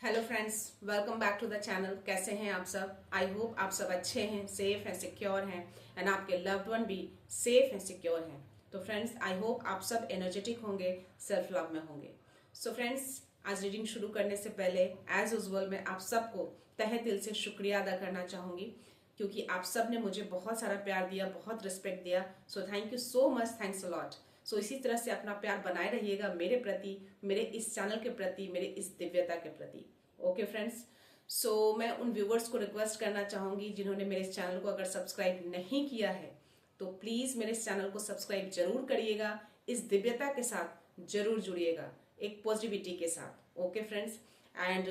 Hello friends, welcome back to the channel. कैसे हैं आप सब? आई होप आप सब अच्छे हैं, सेफ हैं, सिक्योर हैं एंड आपके लव्ड वन भी सेफ हैं, सिक्योर हैं। तो फ्रेंड्स, आई होप आप सब एनर्जेटिक होंगे, सेल्फ लव में होंगे। सो फ्रेंड्स, आज रीडिंग शुरू करने से पहले एज यूजुअल मैं आप सबको तहे दिल से शुक्रिया अदा करना चाहूंगी, क्योंकि आप सब ने मुझे बहुत सारा प्यार दिया, बहुत रिस्पेक्ट दिया। So thank you so much, thanks a lot. So इसी तरह से अपना प्यार बनाए रहिएगा मेरे प्रति, मेरे इस चैनल के प्रति, मेरे इस दिव्यता के प्रति। ओके फ्रेंड्स, सो मैं उन व्यूवर्स को रिक्वेस्ट करना चाहूंगी जिन्होंने मेरे इस चैनल को अगर सब्सक्राइब नहीं किया है तो प्लीज मेरे इस चैनल को सब्सक्राइब जरूर करिएगा, इस दिव्यता के साथ जरूर जुड़िएगा, एक पॉजिटिविटी के साथ। ओके फ्रेंड्स, एंड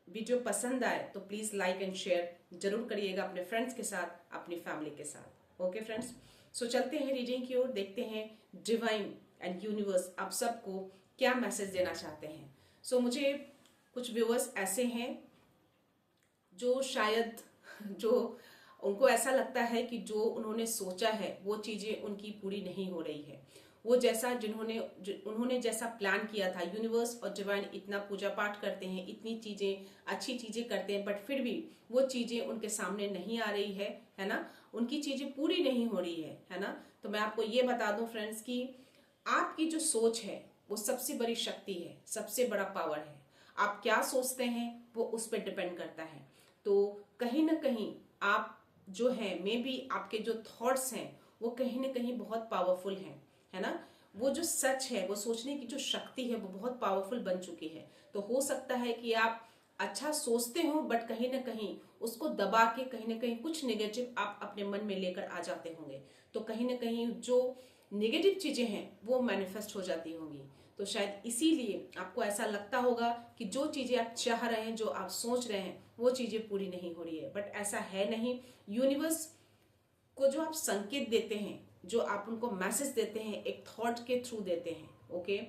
वीडियो पसंद आए तो प्लीज लाइक एंड शेयर जरूर करिएगा अपने फ्रेंड्स के साथ, अपनी फैमिली के साथ। ओके फ्रेंड्स, सो चलते हैं रीडिंग की ओर, देखते हैं डिवाइन एंड यूनिवर्स आप सबको क्या मैसेज देना चाहते हैं। सो मुझे कुछ व्यूअर्स ऐसे हैं जो शायद जो उनको ऐसा लगता है कि जो उन्होंने सोचा है वो चीजें उनकी पूरी नहीं हो रही है। वो जैसा उन्होंने जैसा प्लान किया था, यूनिवर्स और डिवाइन इतना पूजा पाठ करते हैं, इतनी चीजें, अच्छी चीजें करते हैं, बट फिर भी वो चीजें उनके सामने नहीं आ रही है ना, उनकी चीजें पूरी नहीं हो रही है ना। तो मैं आपको ये बता दूं फ्रेंड्स कि आपकी जो सोच है वो सबसे बड़ी शक्ति है, सबसे बड़ा पावर है। आप क्या सोचते हैं वो उस पर डिपेंड करता है। तो कहीं ना कहीं आप जो है, मे बी आपके जो थॉट्स हैं वो कहीं ना कहीं बहुत पावरफुल हैं, है ना। वो जो सच है, वो सोचने की जो शक्ति है वो बहुत पावरफुल बन चुकी है। तो हो सकता है कि आप अच्छा सोचते हो बट कहीं ना कहीं उसको दबा के कहीं ना कहीं कुछ नेगेटिव आप अपने मन में लेकर आ जाते होंगे। तो कहीं ना कहीं जो नेगेटिव चीजें हैं वो मैनिफेस्ट हो जाती होंगी। तो शायद इसीलिए आपको ऐसा लगता होगा कि जो चीजें आप चाह रहे हैं, जो आप सोच रहे हैं, वो चीजें पूरी नहीं हो रही है, बट ऐसा है नहीं। यूनिवर्स को जो आप संकेत देते हैं, जो आप उनको मैसेज देते हैं, एक थॉट के थ्रू देते हैं। ओके,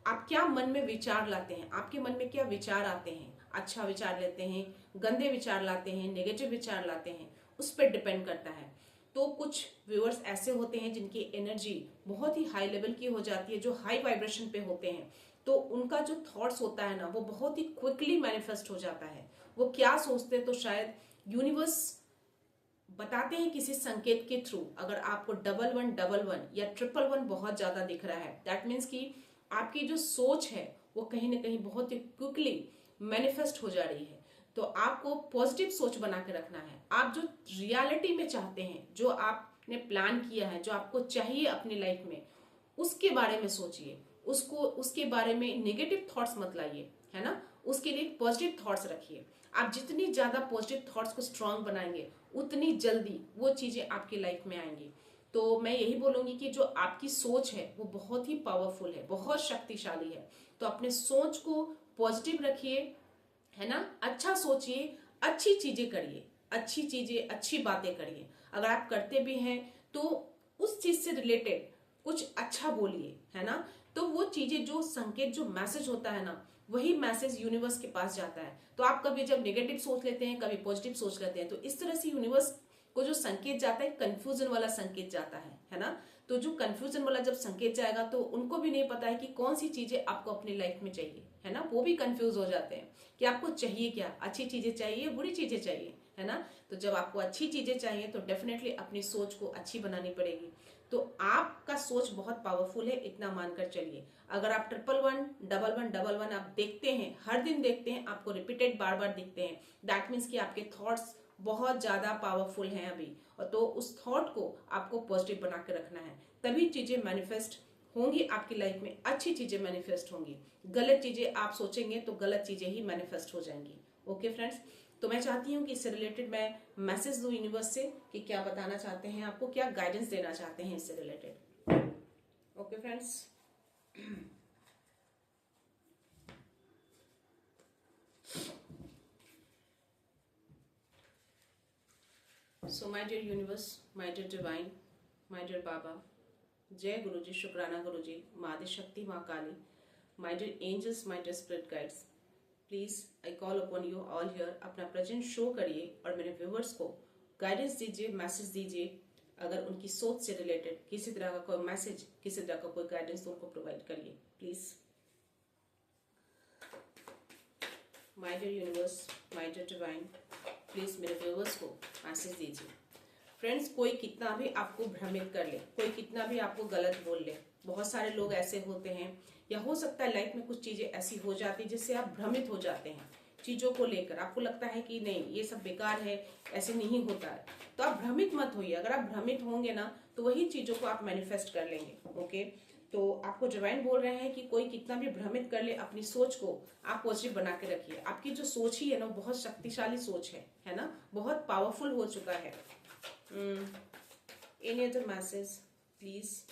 आप क्या मन में विचार लाते हैं, आपके मन में क्या विचार आते हैं, अच्छा विचार लेते हैं, गंदे विचार लाते हैं, नेगेटिव विचार लाते हैं, उस पर डिपेंड करता है। तो कुछ व्यूअर्स ऐसे होते हैं जिनकी एनर्जी बहुत ही हाई लेवल की हो जाती है, जो हाई वाइब्रेशन पे होते हैं, तो उनका जो थॉट्स होता है ना वो बहुत ही क्विकली मैनिफेस्ट हो जाता है। वो क्या सोचते हैं तो शायद यूनिवर्स बताते हैं किसी संकेत के थ्रू। अगर आपको 1111 या 111 बहुत ज्यादा दिख रहा है, दैट मीन्स कि आपकी जो सोच है वो कहीं ना कहीं बहुत ही क्विकली मैनिफेस्ट हो जा रही है। तो आपको पॉजिटिव सोच बना के रखना है। आप जो रियलिटी में चाहते हैं, जो आपने प्लान किया है, जो आपको चाहिए अपनी लाइफ में, उसके बारे में सोचिए। उसके बारे में नेगेटिव थॉट्स मत लाइए, है ना। उसके लिए पॉजिटिव थॉट्स रखिए। आप जितनी ज्यादा पॉजिटिव थॉट्स को स्ट्रांग बनाएंगे उतनी जल्दी वो चीजें आपकी लाइफ में आएंगी। तो मैं यही बोलूंगी कि जो आपकी सोच है वो बहुत ही पावरफुल है, बहुत शक्तिशाली है। तो अपने सोच को पॉजिटिव रखिए, है ना। अच्छा सोचिए, अच्छी चीजें करिए, अच्छी चीजें, अच्छी बातें करिए। अगर आप करते भी हैं तो उस चीज से रिलेटेड कुछ अच्छा बोलिए, है ना। तो वो चीजें, जो संकेत, जो मैसेज होता है ना, वही मैसेज यूनिवर्स के पास जाता है। तो आप कभी जब नेगेटिव सोच लेते हैं, कभी पॉजिटिव सोच लेते हैं, तो इस तरह से यूनिवर्स को जो संकेत जाता है, कंफ्यूजन वाला संकेत जाता है ना। तो जो कंफ्यूजन वाला जब संकेत जाएगा तो उनको भी नहीं पता है कि कौन सी चीजें आपको अपनी लाइफ में चाहिए, है ना। वो भी कंफ्यूज हो जाते हैं कि आपको चाहिए क्या, अच्छी चीजें चाहिए, बुरी चीजें चाहिए, है ना। तो जब आपको अच्छी चीजें चाहिए तो डेफिनेटली अपनी सोच को अच्छी बनानी पड़ेगी। तो आपका सोच बहुत पावरफुल है, इतना मानकर चलिए। अगर आप 1111 आप देखते हैं, हर दिन देखते हैं, आपको रिपीटेड बार बार दिखते हैं, दैट मीन्स कि आपके थॉट्स बहुत ज्यादा पावरफुल हैं अभी। और तो उस थॉट को आपको पॉजिटिव बना के रखना है, तभी चीजें मैनिफेस्ट होंगी आपकी लाइफ में, अच्छी चीजें मैनिफेस्ट होंगी। गलत चीजें आप सोचेंगे तो गलत चीजें ही मैनिफेस्ट हो जाएंगी। ओके फ्रेंड्स, तो मैं चाहती हूँ कि इससे रिलेटेड मैं मैसेज दूं यूनिवर्स से कि क्या बताना चाहते हैं, आपको क्या गाइडेंस देना चाहते हैं इससे related. Okay friends, so my dear universe, my dear divine, my dear Baba, जय गुरु जी, शुक्राना गुरु जी, माँ आदि शक्ति, माँ Kali, my dear angels, my dear spirit guides, please I call upon you all here. अपना प्रेजेंस शो करिए और मेरे व्यूवर्स को गाइडेंस दीजिए, मैसेज दीजिए। अगर उनकी सोच से रिलेटेड किसी तरह का कोई मैसेज, किसी तरह का कोई गाइडेंस तो उनको प्रोवाइड करिए please. My dear universe, my dear divine, please मेरे व्यूअर्स को मैसेज दीजिए। फ्रेंड्स, कोई कितना भी आपको भ्रमित कर ले, कोई कितना भी आपको गलत बोल ले, बहुत सारे लोग ऐसे होते हैं, या हो सकता है लाइफ में कुछ चीजें ऐसी हो जाती जिससे आप भ्रमित हो जाते हैं चीजों को लेकर। आपको लगता है कि नहीं, ये सब बेकार है, ऐसे नहीं होता है, तो आप भ्रमित मत होइए। अगर आप भ्रमित होंगे ना तो वही चीजों को आप मैनिफेस्ट कर लेंगे। ओके, तो आपको डिवाइन बोल रहे हैं कि कोई कितना भी भ्रमित कर ले, अपनी सोच को आप पॉजिटिव बना के रखिए। आपकी जो सोच ही है ना, बहुत शक्तिशाली सोच है ना, बहुत पावरफुल हो चुका है। Any other message please.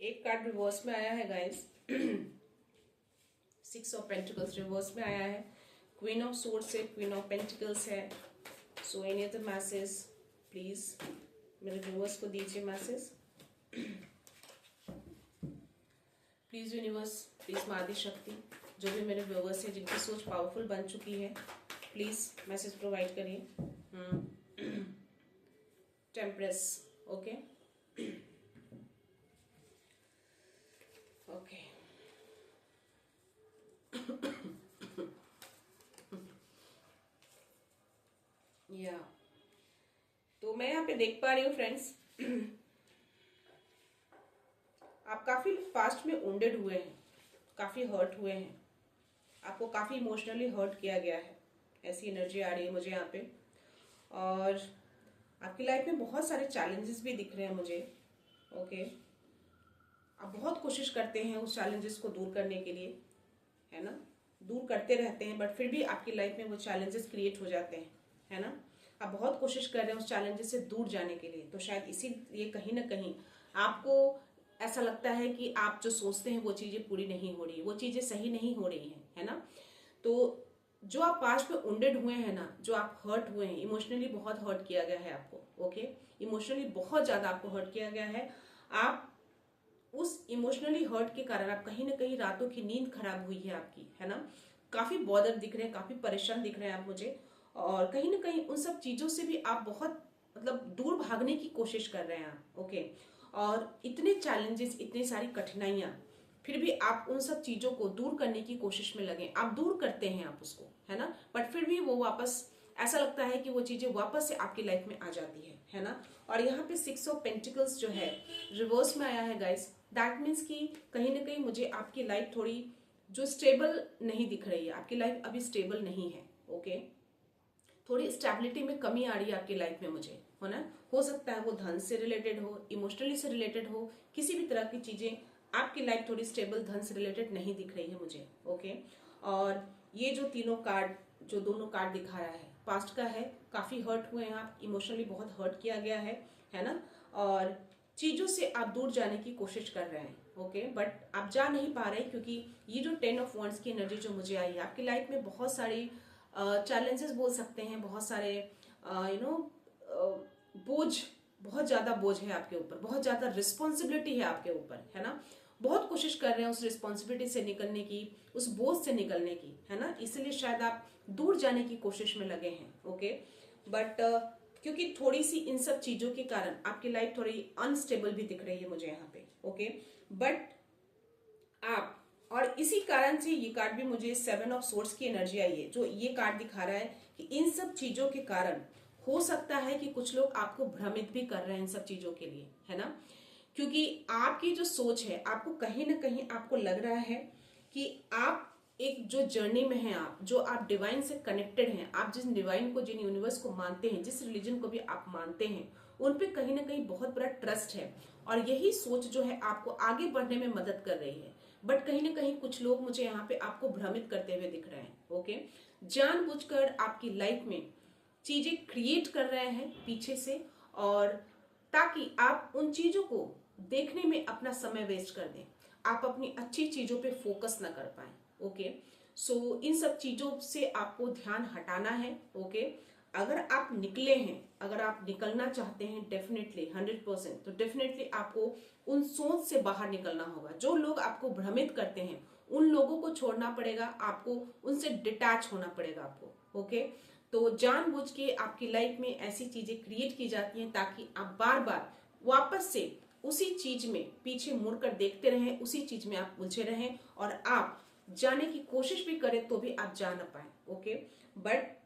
एक कार्ड रिवर्स में आया है गाइस, 6 ऑफ पेंटिकल्स रिवर्स में आया है, क्वीन ऑफ सोर्ड्स है, क्वीन ऑफ पेंटिकल्स है। So any other message please मेरे व्यूअर्स को दीजिए मैसेज। प्लीज यूनिवर्स, प्लीज माँ आदि शक्ति, जो भी मेरे व्यूअर्स है जिनकी सोच पावरफुल बन चुकी है, प्लीज मैसेज प्रोवाइड करिए। टेम्परेस, ओके ओके। या तो मैं यहाँ पे देख पा रही हूँ फ्रेंड्स, आप काफी पास्ट में वुंडेड हुए हैं, काफी हर्ट हुए हैं, आपको काफी इमोशनली हर्ट किया गया है, ऐसी एनर्जी आ रही है मुझे यहाँ पे। और आपकी लाइफ में बहुत सारे चैलेंजेस भी दिख रहे हैं मुझे। ओके, आप बहुत कोशिश करते हैं उस चैलेंजेस को दूर करने के लिए, है ना, दूर करते रहते हैं, बट फिर भी आपकी लाइफ में वो चैलेंजेस क्रिएट हो जाते हैं, है ना। आप बहुत कोशिश कर रहे हैं उस चैलेंजेस से दूर जाने के लिए, तो शायद इसीलिए कहीं ना कहीं आपको ऐसा लगता है कि आप जो सोचते हैं वो चीजें पूरी नहीं हो रही, वो चीजें सही नहीं हो रही हैं, है ना। तो जो आप पास्ट में वुंडेड हुए हैं ना, जो आप हर्ट हुए हैं, इमोशनली बहुत हर्ट किया गया है आपको। ओके, इमोशनली बहुत ज्यादा आपको हर्ट किया गया है। आप उस इमोशनली हर्ट के कारण आप कहीं ना कहीं रातों की नींद खराब हुई है आपकी, है ना। काफी बॉदर दिख रहे हैं, काफी परेशान दिख रहे हैं आप मुझे, और कहीं ना कहीं उन सब चीजों से भी आप बहुत मतलब दूर भागने की कोशिश कर रहे हैं आप। ओके, और इतने चैलेंजेस, इतनी सारी कठिनाइयां, फिर भी आप उन सब चीजों को दूर करने की कोशिश में लगे। आप दूर करते हैं आप उसको, है ना, बट फिर भी वो वापस ऐसा लगता है कि वो चीजें वापस से आपकी लाइफ में आ जाती है ना। और यहाँ पे 6 ऑफ पेंटिकल्स जो है रिवर्स में आया है गाइस, दैट मीन्स कि कहीं ना कहीं मुझे आपकी लाइफ थोड़ी जो स्टेबल नहीं दिख रही है, आपकी लाइफ अभी स्टेबल नहीं है। ओके, थोड़ी स्टेबिलिटी में कमी आ रही है आपकी लाइफ में मुझे, है ना। हो सकता है वो धन से रिलेटेड हो, इमोशनली से रिलेटेड हो, किसी भी तरह की चीजें आपकी लाइफ थोड़ी स्टेबल धन से रिलेटेड नहीं दिख रही है मुझे। ओके, और ये जो तीनों कार्ड, जो दोनों कार्ड दिखा रहा है, पास्ट का है, काफी हर्ट हुए हैं आप, इमोशनली बहुत हर्ट किया गया है ना, और चीजों से आप दूर जाने की कोशिश कर रहे हैं। ओके, बट आप जा नहीं पा रहे, क्योंकि ये जो 10 ऑफ वॉन्ड्स की एनर्जी जो मुझे आई है, आपकी लाइफ में बहुत सारी चैलेंजेस बोल सकते हैं, बहुत सारे बोझ, बहुत ज्यादा बोझ है आपके ऊपर, बहुत ज्यादा रिस्पॉन्सिबिलिटी है आपके ऊपर, है ना। बहुत कोशिश कर रहे हैं उस रिस्पॉन्सिबिलिटी से निकलने की, उस बोझ से निकलने की, है ना, इसलिए शायद आप दूर जाने की कोशिश में लगे हैं। ओके, बट क्योंकि थोड़ी सी इन सब चीजों के कारण आपकी लाइफ थोड़ी अनस्टेबल भी दिख रही है मुझे यहाँ पे। ओके, बट आप, और इसी कारण से ये कार्ड भी मुझे 7 ऑफ सोर्ड्स की एनर्जी आई है, जो ये कार्ड दिखा रहा है कि इन सब चीजों के कारण हो सकता है कि कुछ लोग आपको भ्रमित भी कर रहे हैं इन सब चीजों के लिए, है ना। क्योंकि आपकी जो सोच है, आपको कहीं ना कहीं आपको लग रहा है कि आप एक जो जर्नी में हैं, आप जो आप डिवाइन से कनेक्टेड हैं, आप जिस डिवाइन को, जिन यूनिवर्स को मानते हैं, जिस रिलीजन को भी आप मानते हैं, उन पे कहीं ना कहीं बहुत बड़ा ट्रस्ट है, और यही सोच जो है आपको आगे बढ़ने में मदद कर रही है। बट कहीं ना कहीं कुछ लोग मुझे यहाँ पे आपको भ्रमित करते हुए दिख रहे हैं। ओके, जानबूझकर आपकी लाइफ में चीजें क्रिएट कर रहे हैं पीछे से, और ताकि आप उन चीजों को देखने में अपना समय वेस्ट कर दें, आप अपनी अच्छी चीजों पे फोकस ना कर पाए। ओके, सो इन सब चीजों से आपको ध्यान हटाना है। ओके, अगर आप निकले हैं, अगर आप निकलना चाहते हैं डेफिनेटली 100%, तो डेफिनेटली आपको उन सोच से बाहर निकलना होगा। जो लोग आपको भ्रमित करते हैं उन लोगों को छोड़ना पड़ेगा, आपको उनसे डिटैच होना पड़ेगा आपको। ओके, तो जानबूझ के आपकी लाइफ में ऐसी चीजें क्रिएट की जाती हैं ताकि आप बार बार वापस से उसी चीज में पीछे मुड़कर देखते रहें, उसी चीज में आप उलझे रहें, और आप जाने की कोशिश भी करें तो भी आप जा ना पाए, ओके। बट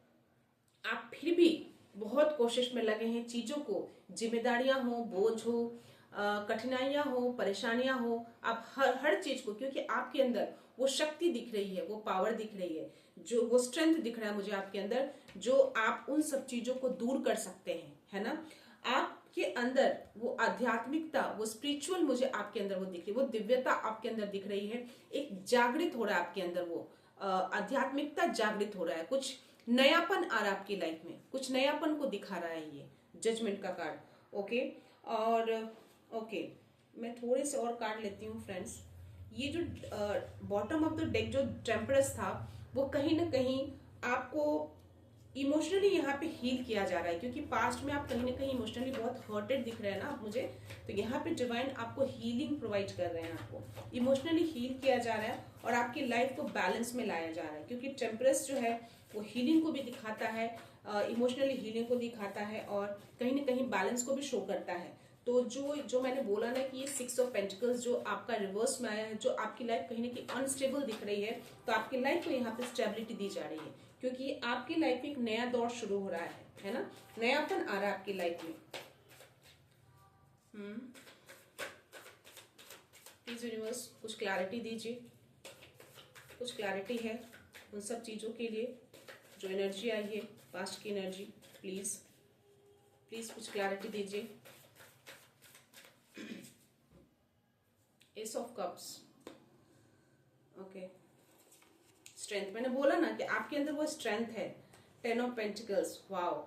आप फिर भी बहुत कोशिश में लगे हैं, चीजों को, जिम्मेदारियां हो, बोझ हो, कठिनाइयां हो, परेशानियां हो, आप हर चीज को, क्योंकि आपके अंदर वो शक्ति दिख रही है, वो पावर दिख रही है, जो वो स्ट्रेंथ दिख रहा है मुझे आपके अंदर, जो आप उन सब चीजों को दूर कर सकते हैं, है ना। आपके अंदर वो आध्यात्मिकता, वो स्पिरिचुअल मुझे आपके अंदर वो दिख रही है, वो दिव्यता आपके अंदर दिख रही है, एक जागृत हो रहा है आपके अंदर, वो आध्यात्मिकता जागृत हो रहा है, कुछ नयापन आ रहा है आपकी लाइफ में, कुछ नयापन को दिखा रहा है ये जजमेंट का कार्ड, ओके। और ओके, मैं थोड़े से और कार्ड लेती हूँ फ्रेंड्स। ये जो बॉटम ऑफ द डेक जो टेम्परस था, वो कहीं ना कहीं आपको इमोशनली यहाँ पे हील किया जा रहा है, क्योंकि पास्ट में आप कहीं ना कहीं इमोशनली बहुत हर्टेड दिख रहे हैं ना आप मुझे, तो यहाँ पे डिवाइन आपको हीलिंग प्रोवाइड कर रहे हैं, आपको इमोशनली हील किया जा रहा है और आपकी लाइफ को बैलेंस में लाया जा रहा है, क्योंकि टेम्परस जो है वो हीलिंग को भी दिखाता है, इमोशनली हीलिंग को दिखाता है और कहीं ना कहीं बैलेंस को भी शो करता है। तो जो मैंने बोला ना कि ये 6 ऑफ पेंटिकल्स जो आपका रिवर्स में आया है, जो आपकी लाइफ कहीं ना कहीं अनस्टेबल दिख रही है, तो आपकी लाइफ को यहाँ पे स्टेबिलिटी दी जा रही है, क्योंकि आपकी लाइफ में एक नया दौर शुरू हो रहा है ना, नयापन आ रहा है आपकी लाइफ में। प्लीज यूनिवर्स कुछ क्लैरिटी दीजिए, कुछ क्लैरिटी है उन सब चीजों के लिए जो एनर्जी आई है, पास्ट की एनर्जी, प्लीज प्लीज कुछ क्लैरिटी दीजिए। S of cups, okay. Strength, मैंने बोला ना कि आपके अंदर वो स्ट्रेंथ है। 10 of pentacles, wow.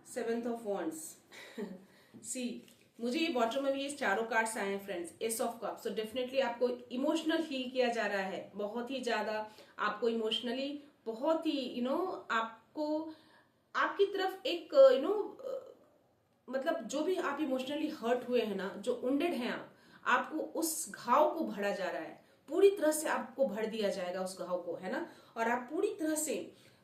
7th of wands see, मुझे ये बॉटम में भी ये चारों कार्ड्स आए हैं फ्रेंड्स, एस ऑफ कप्स। तो डेफिनेटली आपको इमोशनल हील किया जा रहा है, बहुत ही ज्यादा आपको इमोशनली, बहुत ही आपको आपकी तरफ एक मतलब जो भी आप इमोशनली हर्ट हुए हैं ना, जो उंडेड हैं आपको उस घाव को भरा जा रहा है, पूरी तरह से आपको भर दिया जाएगा उस घाव को, है ना। और आप पूरी तरह से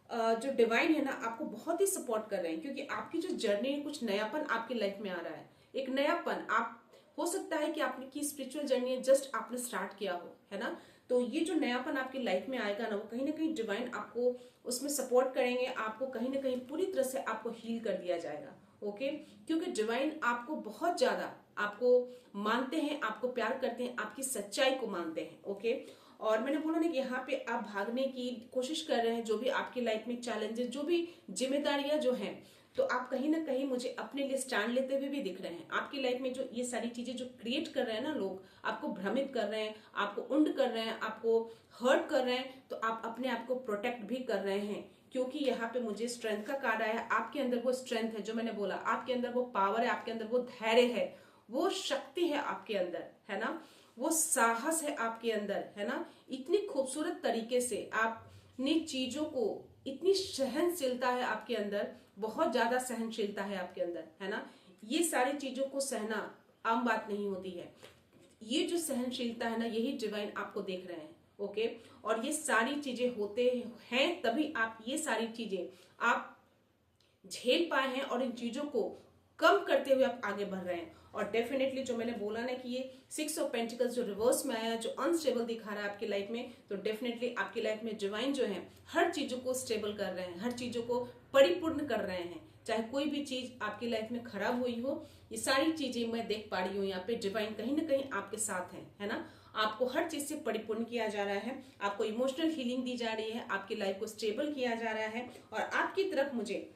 जो डिवाइन है ना, आपको बहुत ही सपोर्ट कर रहे हैं, क्योंकि आपकी जो जर्नी है, कुछ नयापन आपकी लाइफ में आ रहा है, एक नयापन। आप हो सकता है कि आपकी स्पिरिचुअल जर्नी है जस्ट आपने स्टार्ट किया हो, है ना। तो ये जो नयापन आपकी लाइफ में आएगा ना, वो कहीं ना कहीं डिवाइन आपको उसमें सपोर्ट करेंगे, आपको कहीं ना कहीं पूरी तरह से आपको हील कर दिया जाएगा, ओके। क्योंकि डिवाइन आपको बहुत ज्यादा आपको मानते हैं, आपको प्यार करते हैं, आपकी सच्चाई को मानते हैं, ओके। और मैंने बोला ना कि यहाँ पे आप भागने की कोशिश कर रहे हैं, जो भी आपकी लाइफ में चैलेंजेस, जो भी जिम्मेदारियां जो हैं, तो आप कहीं ना कहीं मुझे अपने लिए स्टैंड लेते हुए भी दिख रहे हैं। आपकी लाइफ में जो ये सारी चीजें जो क्रिएट कर रहे हैं ना लोग, आपको भ्रमित कर रहे हैं, आपको उंड कर रहे हैं, आपको हर्ट कर रहे हैं, तो आप अपने आप को प्रोटेक्ट भी कर रहे हैं, क्योंकि यहाँ पे मुझे स्ट्रेंथ का कार्ड आया है। आपके अंदर वो स्ट्रेंथ है, जो मैंने बोला, आपके अंदर वो पावर है, आपके अंदर वो धैर्य है, वो शक्ति है आपके अंदर, है ना, वो साहस है आपके अंदर, है ना। इतनी खूबसूरत तरीके से आपने चीजों को, इतनी सहनशीलता है आपके अंदर, बहुत ज्यादा सहनशीलता है आपके अंदर, है ना। ये सारी चीजों को सहना आम बात नहीं होती है। ये जो सहनशीलता है ना, यही डिवाइन आपको देख रहे हैं, ओके। और ये सारी चीजें होते हैं तभी आप ये सारी चीजें आप झेल पाए हैं और इन चीजों को कम करते हुए आप आगे बढ़ रहे हैं। और डेफिनेटली जो मैंने बोला ना कि ये 6 ऑफ पेंटिकल्स जो रिवर्स में आया, जो अनस्टेबल दिखा रहा है आपकी लाइफ में, तो डेफिनेटली आपकी लाइफ में डिवाइन जो है हर चीजों को स्टेबल कर रहे हैं, हर चीजों को परिपूर्ण कर रहे हैं। चाहे कोई भी चीज आपकी लाइफ में खराब हुई हो, ये सारी चीजें मैं देख पा रही हूँ यहाँ पे, डिवाइन कहीं ना कहीं आपके साथ है ना। आपको हर चीज से परिपूर्ण किया जा रहा है, आपको इमोशनल हीलिंग दी जा रही है, आपकी लाइफ को स्टेबल किया जा रहा है, और आपकी तरफ मुझे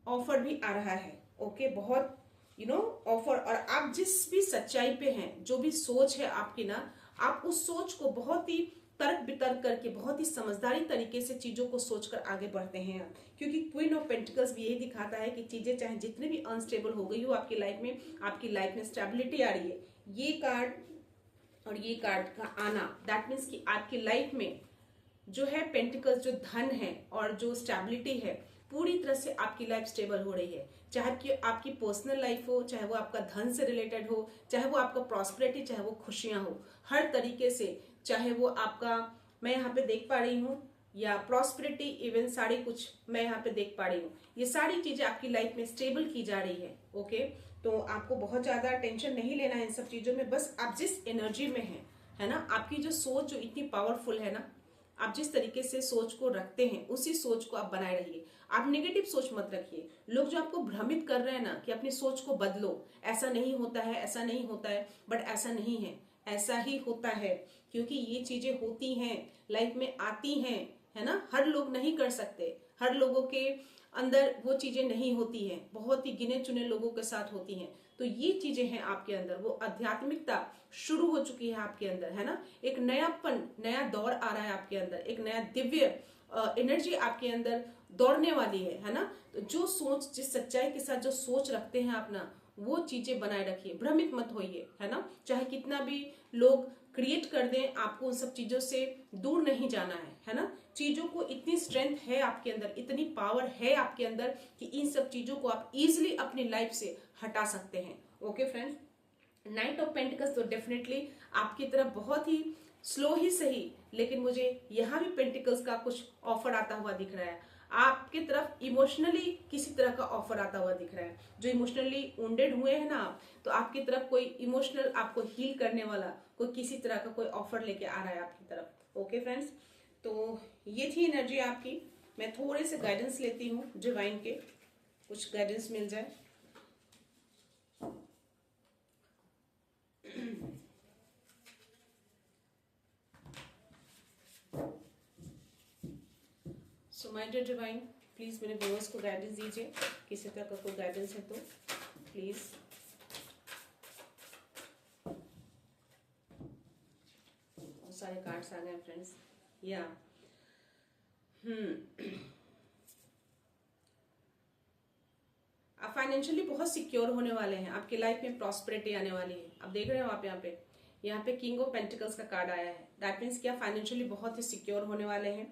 ऑफर भी आ रहा है, ओके। बहुत ऑफर, और आप जिस भी सच्चाई पे हैं, जो भी सोच है आपकी ना, आप उस सोच को बहुत ही तर्क वितर्क करके, बहुत ही समझदारी तरीके से चीजों को सोचकर आगे बढ़ते हैं, क्योंकि क्वीन ऑफ पेंटिकल्स भी यही दिखाता है कि चीजें चाहे जितने भी अनस्टेबल हो गई हो आपकी लाइफ में, आपकी लाइफ में स्टेबिलिटी आ रही है। ये कार्ड और ये कार्ड का आना, दैट मीन्स कि आपकी लाइफ में जो है पेंटिकल्स, जो धन है और जो स्टेबिलिटी है, पूरी तरह से आपकी लाइफ स्टेबल हो रही है। चाहे कि आपकी पर्सनल लाइफ हो, चाहे वो आपका धन से रिलेटेड हो, चाहे वो आपका प्रॉस्पेरिटी, चाहे वो खुशियां हो, हर तरीके से, चाहे वो आपका, मैं यहाँ पे देख पा रही हूँ, या प्रॉस्पेरिटी, इवन सारी कुछ मैं यहाँ पे देख पा रही हूँ, ये सारी चीजें आपकी लाइफ में स्टेबल की जा रही है, ओके। तो आपको बहुत ज्यादा टेंशन नहीं लेना है इन सब चीजों में, बस आप जिस एनर्जी में है है ना। आपकी जो सोच जो इतनी पावरफुल है ना, आप जिस तरीके से सोच को रखते हैं उसी सोच को आप बनाए रहिए। आप नेगेटिव सोच मत रखिए। लोग जो आपको भ्रमित कर रहे हैं ना कि अपनी सोच को बदलो, ऐसा नहीं होता है, ऐसा नहीं होता है, बट ऐसा नहीं है, ऐसा ही होता है। क्योंकि ये चीजें होती हैं, लाइफ में आती हैं, है ना। हर लोग नहीं कर सकते, हर लोगों के अंदर वो चीजें नहीं होती हैं, बहुत ही गिने चुने लोगों के साथ होती हैं। तो ये चीजें हैं आपके अंदर, वो आध्यात्मिकता शुरू हो चुकी है आपके अंदर, है ना। एक नयापन, नया दौर आ रहा है आपके अंदर, एक नया दिव्य एनर्जी आपके अंदर दौड़ने वाली है ना। तो जो सोच, जिस सच्चाई के साथ जो सोच रखते हैं आप ना, वो चीजें बनाए रखिए, भ्रमित मत होइए, है ना। चाहे कितना भी लोग क्रिएट कर दें, आपको उन सब चीजों से दूर नहीं जाना है ना। चीजों को इतनी स्ट्रेंथ है आपके अंदर, इतनी पावर है आपके अंदर कि इन सब चीजों को आप इजिली अपनी लाइफ से हटा सकते हैं। Okay friends, night of pentacles तो डेफिनेटली आपकी तरफ बहुत ही स्लो ही सही, लेकिन मुझे यहाँ भी पेंटिकल्स का कुछ ऑफर आता हुआ दिख रहा है। आपकी तरफ इमोशनली किसी तरह का ऑफर आता हुआ दिख रहा है। जो इमोशनली वुंडेड हुए हैं ना आप, तो आपकी तरफ कोई इमोशनल आपको हील करने वाला कोई किसी तरह का कोई ऑफर लेके आ रहा है आपकी तरफ। ओके फ्रेंड्स, तो ये थी एनर्जी आपकी। मैं थोड़े से गाइडेंस लेती हूँ डिवाइन के, कुछ गाइडेंस मिल जाए। So my dear divine, please मेरे व्यूअर्स को गाइडेंस दीजिए, किसी तरह का कोई गाइडेंस है तो प्लीज। बहुत सारे कार्ड्स आ गए फ्रेंड्स। या आप फाइनेंशियली बहुत सिक्योर होने वाले हैं, आपकी लाइफ में प्रॉस्पेरिटी आने वाली है। आप देख रहे हो आप यहाँ पे किंग ऑफ पेंटिकल्स का कार्ड आया है। दैट मीन्स कि आप फाइनेंशियली बहुत ही सिक्योर होने वाले हैं,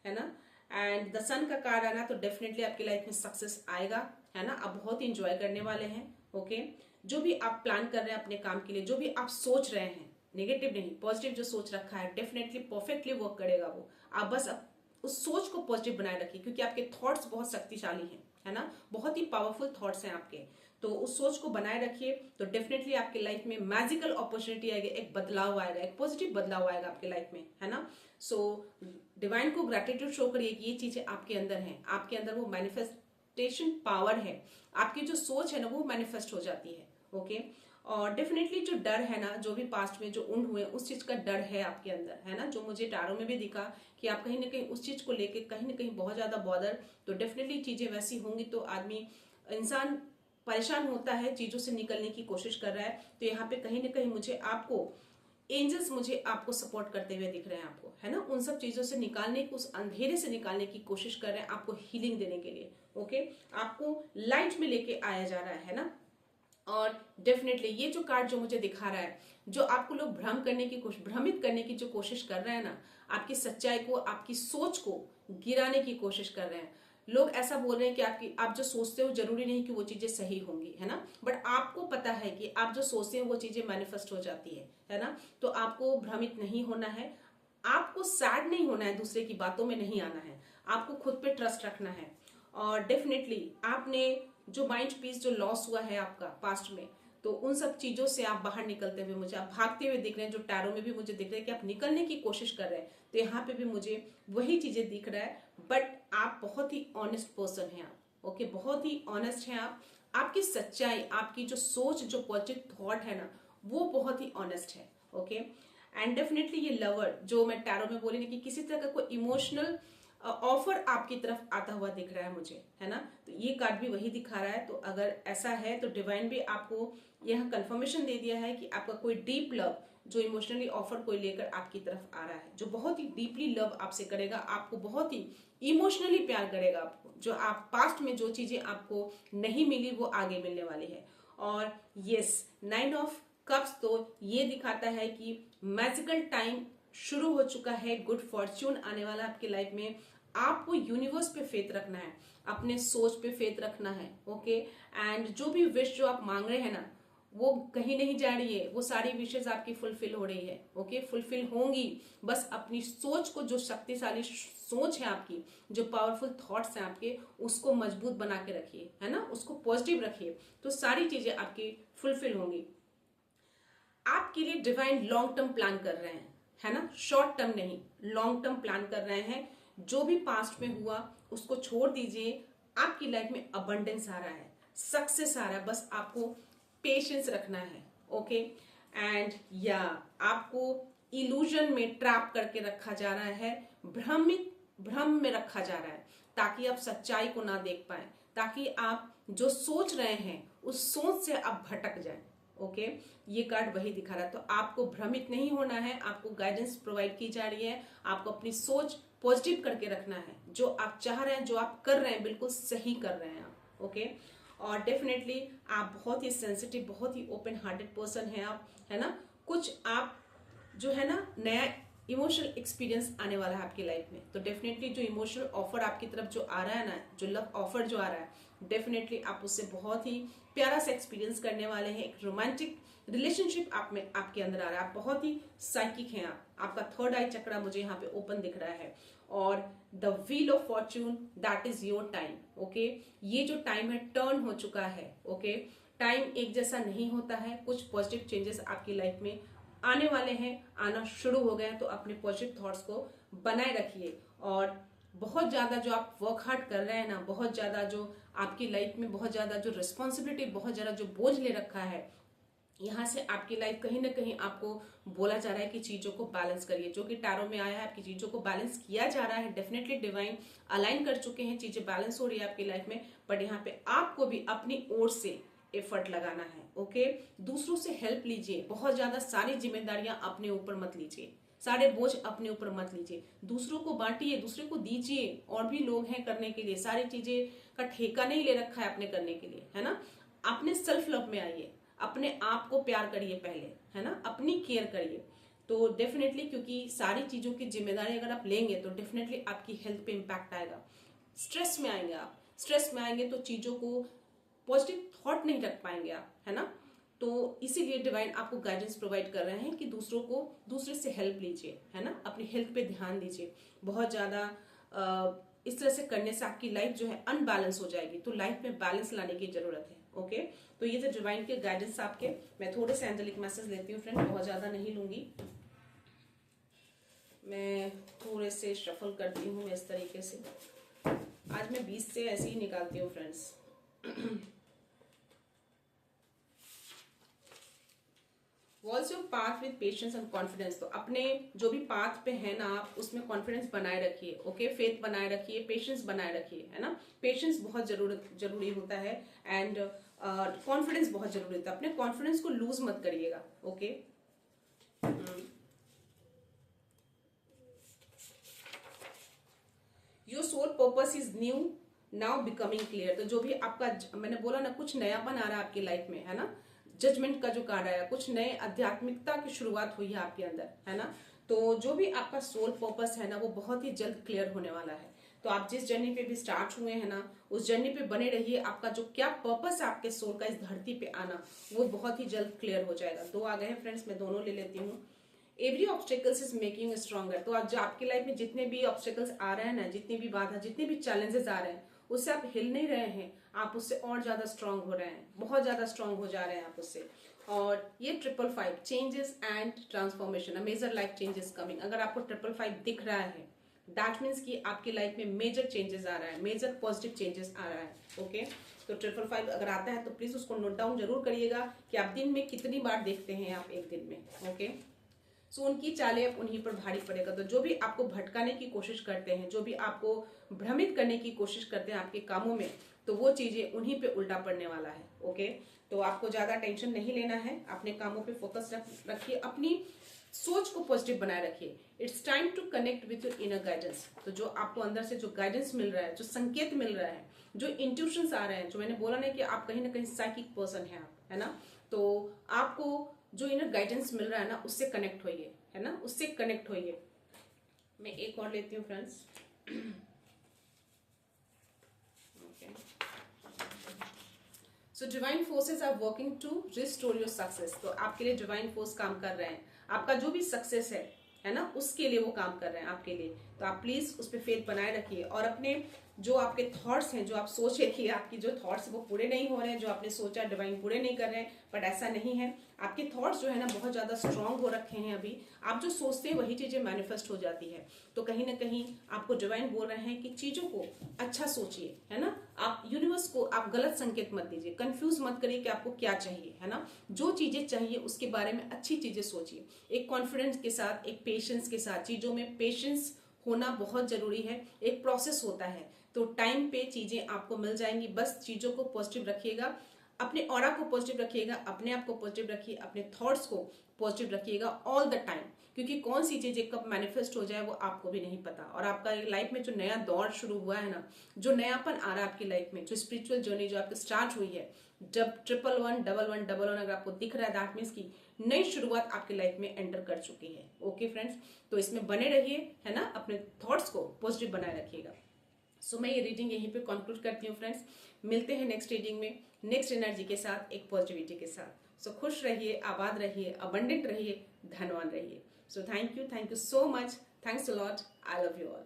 है ना। एंड द सन का कार्ड आना, तो डेफिनेटली आपकी लाइफ में सक्सेस आएगा, है ना। आप बहुत ही इंजॉय करने वाले हैं। ओके, जो भी आप प्लान कर रहे हैं अपने काम के लिए, जो भी आप सोच रहे हैं, नेगेटिव नहीं पॉजिटिव जो सोच रखा है, डेफिनेटली परफेक्टली वर्क करेगा वो। आप बस उस सोच को पॉजिटिव बनाए रखिए, क्योंकि आपके थॉट्स बहुत शक्तिशाली हैं, है ना। बहुत ही पावरफुल थॉट्स हैं आपके। तो उस सोच को बनाए रखिए, तो डेफिनेटली आपकी लाइफ में मैजिकल अपॉर्चुनिटी आएगी, एक बदलाव आएगा, एक पॉजिटिव बदलाव आएगा आपकी लाइफ में, है ना। सो डिवाइन को ग्रेटिट्यूड शो करिए कि ये चीजें आपके अंदर हैं, आपके अंदर वो मैनिफेस्टेशन पावर है। आपकी जो सोच है ना वो मैनिफेस्ट हो जाती है। ओके, और डेफिनेटली जो डर है ना, जो भी पास्ट में जो उंड हुए उस चीज का डर है आपके अंदर, है ना। जो मुझे टारो में भी दिखा कि आप कहीं ना कहीं उस चीज को लेके कहीं ना कहीं बहुत ज्यादा बॉदर, तो डेफिनेटली चीजें वैसी होंगी तो आदमी, इंसान परेशान होता है, चीजों से निकलने की कोशिश कर रहा है। तो यहाँ पे कहीं ना कहीं मुझे आपको एंजल्स मुझे आपको सपोर्ट करते हुए दिख रहे हैं आपको, है ना। उन सब चीजों से निकालने की, उस अंधेरे से निकालने की कोशिश कर रहे हैं, आपको हीलिंग देने के लिए। ओके, आपको लाइट में लेके आया जा रहा है ना। और डेफिनेटली ये जो कार्ड जो मुझे दिखा रहा है, जो आपको लोग भ्रमित करने की जो कोशिश कर रहे हैं ना, आपकी सच्चाई को, आपकी सोच को गिराने की कोशिश कर रहे हैं। लोग ऐसा बोल रहे हैं कि आप जो सोचते हो जरूरी नहीं कि वो चीजें सही होंगी, है ना। बट आपको पता है कि आप जो सोचते हैं वो चीजें मैनिफेस्ट हो जाती है ना। तो आपको भ्रमित नहीं होना है, आपको सैड नहीं होना है, दूसरे की बातों में नहीं आना है, आपको खुद पे ट्रस्ट रखना है। और डेफिनेटली आपने जो माइंड पीस जो लॉस हुआ है आपका पास्ट में, तो उन सब चीजों से आप बाहर निकलते हुए मुझे आप भागते हुए दिख रहे हैं। जो टैरो में भी मुझे दिख रहा है कि आप निकलने की कोशिश कर रहे हैं, तो यहाँ पे भी मुझे वही चीजें दिख रहा है। बट आप बहुत ही ऑनेस्ट पर्सन हैं आप। ओके, बहुत ही ऑनेस्ट हैं आप। आपकी सच्चाई, आपकी जो सोच, जो पॉजिटिव थॉट है ना, वो बहुत ही ऑनेस्ट है। ओके, एंड डेफिनेटली ये लवर जो मैं टैरो में बोली ना कि किसी तरह का कोई इमोशनल ऑफर आपकी तरफ आता हुआ दिख रहा है मुझे, है ना। तो ये कार्ड भी वही दिखा रहा है। तो अगर ऐसा है तो डिवाइन भी आपको यह कंफर्मेशन दे दिया है कि आपका कोई डीप लव जो इमोशनली ऑफर कोई लेकर आपकी तरफ आ रहा है, जो बहुत ही डीपली लव आपसे करेगा, आपको बहुत ही इमोशनली प्यार करेगा आपको। जो आप पास्ट में जो चीजें आपको नहीं मिली वो आगे मिलने वाली है। और यस, 9 ऑफ कप्स तो ये दिखाता है कि मैजिकल टाइम शुरू हो चुका है, गुड फॉर्च्यून आने वाला आपकी लाइफ में। आपको यूनिवर्स पे फेथ रखना है, अपने सोच पे फेथ रखना है। ओके, एंड जो भी विश जो आप मांग रहे हैं ना, वो कहीं नहीं जा रही है, वो सारी विशेष आपकी फुलफिल हो रही है। ओके, फुलफिल होंगी, बस अपनी सोच को, जो शक्तिशाली सोच है आपकी, जो पावरफुल थॉट्स हैं आपके, उसको मजबूत बना के रखिए, है ना, उसको पॉजिटिव रखिए, तो सारी चीजें आपकी फुलफिल होंगी। आपके लिए डिवाइन लॉन्ग टर्म प्लान कर रहे हैं, है ना, शॉर्ट टर्म नहीं, लॉन्ग टर्म प्लान कर रहे हैं। जो भी पास्ट में हुआ उसको छोड़ दीजिए, आपकी लाइफ में अबंडेंस आ रहा है, सक्सेस आ रहा है, बस आपको पेशेंस रखना है। ओके एंड या आपको इल्यूजन में ट्रैप करके रखा जा रहा है, भ्रम में रखा जा रहा है, ताकि आप सच्चाई को ना देख पाए, ताकि आप जो सोच रहे हैं उस सोच से आप भटक जाएं। ओके ये कार्ड वही दिखा रहा है। तो आपको भ्रमित नहीं होना है, आपको गाइडेंस प्रोवाइड की जा रही है, आपको अपनी सोच पॉजिटिव करके रखना है। जो आप चाह रहे हैं, जो आप कर रहे हैं, बिल्कुल सही कर रहे हैं आप। ओके और डेफिनेटली आप बहुत ही सेंसिटिव, बहुत ही ओपन हार्टेड पर्सन हैं आप, है ना। कुछ आप जो है ना नया इमोशनल एक्सपीरियंस आने वाला है आपकी लाइफ में। तो डेफिनेटली जो इमोशनल ऑफर आपकी तरफ जो आ रहा है ना, जो लव ऑफर जो आ रहा है, डेफिनेटली आप उससे बहुत ही प्यारा सा एक्सपीरियंस करने वाले हैं। एक रोमांटिक रिलेशनशिप आप में आपके अंदर आ रहा है। आप बहुत ही साइकिक हैं आपका थर्ड आई चक्रा मुझे यहाँ पे ओपन दिख रहा है। और the wheel of Fortune, that is your time. Okay ये जो टाइम है टर्न हो चुका है। ओके टाइम एक जैसा नहीं होता है, कुछ पॉजिटिव चेंजेस आपकी लाइफ में आने वाले हैं, आना शुरू हो गए हैं। तो अपने पॉजिटिव थॉट्स को बनाए रखिए। और बहुत ज्यादा जो आप वर्क हार्ड कर रहे हैं ना, बहुत ज्यादा जो आपकी लाइफ में बहुत ज्यादा जो रिस्पॉन्सिबिलिटी, बहुत ज्यादा जो बोझ ले रखा है, यहाँ से आपकी लाइफ कहीं ना कहीं आपको बोला जा रहा है कि चीजों को बैलेंस करिए। जो कि टैरो में आया है, आपकी चीजों को बैलेंस किया जा रहा है। डेफिनेटली डिवाइन अलाइन कर चुके हैं, चीजें बैलेंस हो रही है आपकी लाइफ में। बट यहाँ पे आपको भी अपनी ओर से एफर्ट लगाना है। ओके दूसरों से हेल्प लीजिए, बहुत ज्यादा सारी जिम्मेदारियां अपने ऊपर मत लीजिए, सारे बोझ अपने ऊपर मत लीजिए, दूसरों को बांटिए, दूसरे को दीजिए। और भी लोग हैं करने के लिए, सारी चीजें का ठेका नहीं ले रखा है अपने करने के लिए, है ना। अपने सेल्फ लव में आइए, अपने आप को प्यार करिए पहले, है ना, अपनी केयर करिए। तो डेफिनेटली क्योंकि सारी चीजों की जिम्मेदारी अगर आप लेंगे तो डेफिनेटली आपकी हेल्थ पे इम्पैक्ट आएगा। स्ट्रेस में आएंगे आप, स्ट्रेस में आएंगे तो चीजों को पॉजिटिव थॉट नहीं रख पाएंगे आप, है ना। तो इसीलिए डिवाइन आपको गाइडेंस प्रोवाइड कर रहे हैं कि दूसरे से हेल्प लीजिए, है ना, अपनी हेल्थ पे ध्यान दीजिए। बहुत ज्यादा इस तरह से करने से आपकी लाइफ जो है अनबैलेंस हो जाएगी। तो लाइफ में बैलेंस लाने की जरूरत है। ओके तो ये थे डिवाइन के गाइडेंस आपके। मैं थोड़े से एंजेलिक मैसेज लेती हूँ फ्रेंड, बहुत ज्यादा नहीं लूंगी। मैं थोड़े से शफल करती हूँ इस तरीके से। आज मैं 20 से ऐसे ही निकालती हूँ friends. Walls your path with patience and confidence. तो अपने जो भी पाथ पे है ना आप उसमें कॉन्फिडेंस बनाए रखिए। ओके फेथ बनाए रखिए, पेशेंस बनाए रखिए, है ना। पेशेंस बहुत जरूरी होता है एंड कॉन्फिडेंस बहुत जरूरी होता है। अपने कॉन्फिडेंस को लूज मत करिएगा। Okay your soul purpose is new now becoming clear. तो जो भी आपका मैंने बोला ना, कुछ नया बन आ रहा है आपकी लाइफ में, है ना। जजमेंट का जो कार्ड आया, कुछ नए आध्यात्मिकता की शुरुआत हुई है आपके अंदर, है ना। तो जो भी आपका सोल पर्पस है ना वो बहुत ही जल्द क्लियर होने वाला है। तो आप जिस जर्नी पे भी स्टार्ट हुए हैं ना उस जर्नी पे बने रहिए। आपका जो क्या पर्पस है आपके सोल का इस धरती पे आना, वो बहुत ही जल्द क्लियर हो जाएगा। दो आ गए हैं फ्रेंड्स, मैं दोनों ले लेती हूँ। Every obstacles is making stronger. तो आज आपकी लाइफ में जितने भी ऑब्स्टेकल्स आ रहे हैं ना, जितनी भी बाधा, जितने भी चैलेंजेस आ रहे हैं, उससे आप हिल नहीं रहे हैं, आप उससे और ज्यादा स्ट्रांग हो रहे हैं, बहुत ज्यादा स्ट्रांग हो जा रहे हैं आप उससे। और ये 555 changes and transformation, major life changes coming. अगर आपको 555 दिख रहा है दैट मीन्स कि आपकी लाइफ में मेजर चेंजेस आ रहा है, मेजर पॉजिटिव चेंजेस आ रहा है। ओके तो 555 अगर आता है तो प्लीज उसको नोट डाउन जरूर करिएगा कि आप दिन में कितनी बार देखते हैं आप एक दिन में। ओके सो उनकी चालें अब उन्हीं पर भारी पड़ेगा। तो जो भी आपको भटकाने की कोशिश करते हैं, जो भी आपको भ्रमित करने की कोशिश करते हैं आपके कामों में, तो वो चीजें उन्हीं पे उल्टा पड़ने वाला है। ओके तो आपको ज्यादा टेंशन नहीं लेना है, अपने कामों पे फोकस रखिए, अपनी सोच को पॉजिटिव बनाए रखिए। It's time to connect with your inner guidance. तो जो आपको अंदर से जो गाइडेंस मिल रहा है, जो संकेत मिल रहा है, जो इंट्यूशंस आ रहे हैं, जो मैंने बोला ना कि आप कहीं ना कहीं साइकिक पर्सन है आप, है ना। तो आपको जो इनर गाइडेंस मिल रहा है ना उससे कनेक्ट होइए, है ना, उससे कनेक्ट होइए। मैं एक और लेती हूँ friends. So divine forces are working to restore your success. तो आपके लिए डिवाइन फोर्स काम कर रहे हैं, आपका जो भी सक्सेस है ना, उसके लिए वो काम कर रहे हैं आपके लिए। तो आप प्लीज उस पर फेथ बनाए रखिए और अपने जो आपके थॉट्स हैं, जो आप सोच रखिए, आपकी जो थॉट्स वो पूरे नहीं हो रहे हैं, जो आपने सोचा डिवाइन पूरे नहीं कर रहे हैं, बट ऐसा नहीं है। आपके थॉट्स जो है ना बहुत ज्यादा स्ट्रांग हो रखे हैं। अभी आप जो सोचते हैं वही चीजें मैनिफेस्ट हो जाती है। तो कहीं ना कहीं आपको डिवाइन बोल रहे हैं कि चीजों को अच्छा सोचिए, है ना। आप यूनिवर्स को आप गलत संकेत मत दीजिए, कंफ्यूज मत करिए कि आपको क्या चाहिए, है ना। जो चीजें चाहिए उसके बारे में अच्छी चीजें सोचिए, एक कॉन्फिडेंस के साथ, एक पेशेंस के साथ। चीजों में पेशेंस होना बहुत जरूरी है, एक प्रोसेस होता है, तो टाइम पे चीजें आपको मिल जाएंगी। बस चीजों को पॉजिटिव रखिएगा, अपने ऑरा को पॉजिटिव रखिएगा, अपने आप को पॉजिटिव रखिए, अपने थॉट्स को पॉजिटिव रखिएगा ऑल द टाइम, क्योंकि कौन सी चीजें कब मैनिफेस्ट हो जाए वो आपको भी नहीं पता। और आपका लाइफ में जो नया दौर शुरू हुआ है ना, जो नयापन आ रहा है आपकी लाइफ में, जो स्पिरिचुअल जर्नी जो आपकी स्टार्ट हुई है, जब 1111111 अगर आपको दिख रहा है, दैट मीन्स की नई शुरुआत आपकी लाइफ में एंटर कर चुकी है। ओके फ्रेंड्स, तो इसमें बने रहिए, है ना, अपने थॉट्स को पॉजिटिव बनाए रखिएगा। सो मैं ये रीडिंग यहीं पे कंक्लूड करती हूँ फ्रेंड्स। मिलते हैं नेक्स्ट रीडिंग में, नेक्स्ट एनर्जी के साथ, एक पॉजिटिविटी के साथ। सो खुश रहिए, आबाद रहिए, अबंडेंट रहिए, धनवान रहिए। सो thank you so much, thanks a lot, I love you all.